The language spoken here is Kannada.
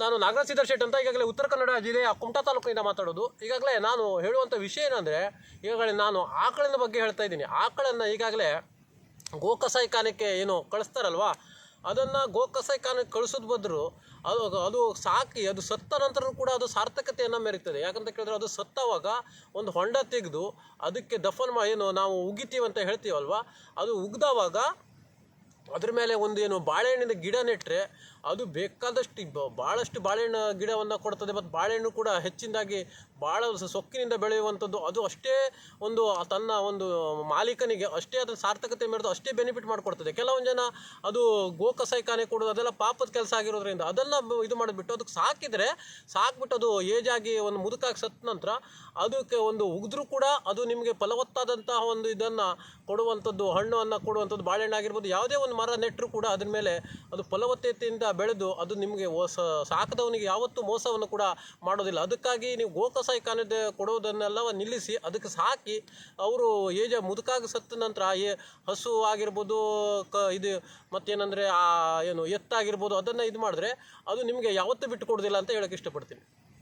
ನಾನು ನಾಗರಾಜ್ ಶೆಟ್ ಅಂತ ಈಗಾಗಲೇ ಉತ್ತರ ಕನ್ನಡ ಜಿಲ್ಲೆಯ ಕುಮಟಾ ತಾಲೂಕಿನಿಂದ ಮಾತಾಡೋದು. ಈಗಾಗಲೇ ನಾನು ಹೇಳುವಂಥ ವಿಷಯ ಏನಂದರೆ, ಈಗಾಗಲೇ ನಾನು ಆಕಳಿನ ಬಗ್ಗೆ ಹೇಳ್ತಾ ಇದ್ದೀನಿ. ಆಕಳನ್ನು ಈಗಾಗಲೇ ಗೋಕಸಾಯಿಖಾನೆಗೆ ಏನು ಕಳಿಸ್ತಾರಲ್ವ, ಅದನ್ನು ಗೋಕಸಾಯಿಖಾನೆಗೆ ಕಳಿಸೋದು ಬದಲು ಅದು ಸಾಕಿ ಅದು ಸತ್ತ ನಂತರ ಕೂಡ ಅದು ಸಾರ್ಥಕತೆಯನ್ನು ಮೆರೀತದೆ. ಯಾಕಂತ ಕೇಳಿದ್ರೆ, ಅದು ಸತ್ತವಾಗ ಒಂದು ಹೊಂಡ ತೆಗೆದು ಅದಕ್ಕೆ ಏನು ನಾವು ಉಗಿತೀವಿ ಅಂತ ಹೇಳ್ತೀವಲ್ವ, ಅದು ಉಗ್ದವಾಗ ಅದ್ರ ಮೇಲೆ ಒಂದು ಏನು ಬಾಳೆಹಣ್ಣಿನ ಗಿಡ ನೆಟ್ಟರೆ ಅದು ಬೇಕಾದಷ್ಟು ಭಾಳಷ್ಟು ಬಾಳೆಹಣ್ಣು ಗಿಡವನ್ನು ಕೊಡ್ತದೆ. ಮತ್ತು ಬಾಳೆಹಣ್ಣು ಕೂಡ ಹೆಚ್ಚಿನದಾಗಿ ಭಾಳ ಸೊಕ್ಕಿನಿಂದ ಬೆಳೆಯುವಂಥದ್ದು. ಅದು ಅಷ್ಟೇ ಒಂದು ತನ್ನ ಒಂದು ಮಾಲೀಕನಿಗೆ ಅಷ್ಟೇ ಅದರ ಸಾರ್ಥಕತೆ ಮೆರೆದು ಅಷ್ಟೇ ಬೆನಿಫಿಟ್ ಮಾಡಿಕೊಡ್ತದೆ. ಕೆಲವೊಂದು ಜನ ಅದು ಗೋಕಸಾಯಿಖಾನೆ ಕೊಡೋದು ಅದೆಲ್ಲ ಪಾಪದ ಕೆಲಸ ಆಗಿರೋದ್ರಿಂದ ಅದನ್ನು ಇದು ಮಾಡಿಬಿಟ್ಟು ಅದಕ್ಕೆ ಸಾಕ್ಬಿಟ್ಟು ಅದು ಏಜಾಗಿ ಒಂದು ಮುದುಕಾಗಿ ಸತ್ತ ನಂತರ ಅದಕ್ಕೆ ಒಂದು ಉಗಿದ್ರೂ ಕೂಡ ಅದು ನಿಮಗೆ ಫಲವತ್ತಾದಂತಹ ಒಂದು ಇದನ್ನು ಕೊಡುವಂಥದ್ದು, ಹಣ್ಣನ್ನು ಕೊಡುವಂಥದ್ದು, ಬಾಳೆಹಣ್ಣು ಆಗಿರ್ಬೋದು, ಯಾವುದೇ ಒಂದು ಮರ ನೆಟ್ಟರೂ ಕೂಡ ಅದ್ರ ಮೇಲೆ ಅದು ಫಲವತ್ತತೆಯಿಂದ ಬೆಳೆದು ಅದು ನಿಮಗೆ ಸಾಕದವನಿಗೆ ಯಾವತ್ತೂ ಮೋಸವನ್ನು ಕೂಡ ಮಾಡೋದಿಲ್ಲ. ಅದಕ್ಕಾಗಿ ನೀವು ಗೋಕಸಾಯಿಖಾನೆ ಕೊಡೋದನ್ನೆಲ್ಲ ನಿಲ್ಲಿಸಿ ಅದಕ್ಕೆ ಸಾಕಿ ಅವರು ಮುದುಕಾಗಿ ಸತ್ತ ನಂತರ ಹಸು ಆಗಿರ್ಬೋದು, ಇದು ಮತ್ತೇನೆಂದರೆ ಏನು ಎತ್ತಾಗಿರ್ಬೋದು, ಅದನ್ನು ಇದು ಮಾಡಿದ್ರೆ ಅದು ನಿಮಗೆ ಯಾವತ್ತೂ ಬಿಟ್ಟು ಕೊಡೋದಿಲ್ಲ ಅಂತ ಹೇಳೋಕ್ಕೆ ಇಷ್ಟಪಡ್ತೀನಿ.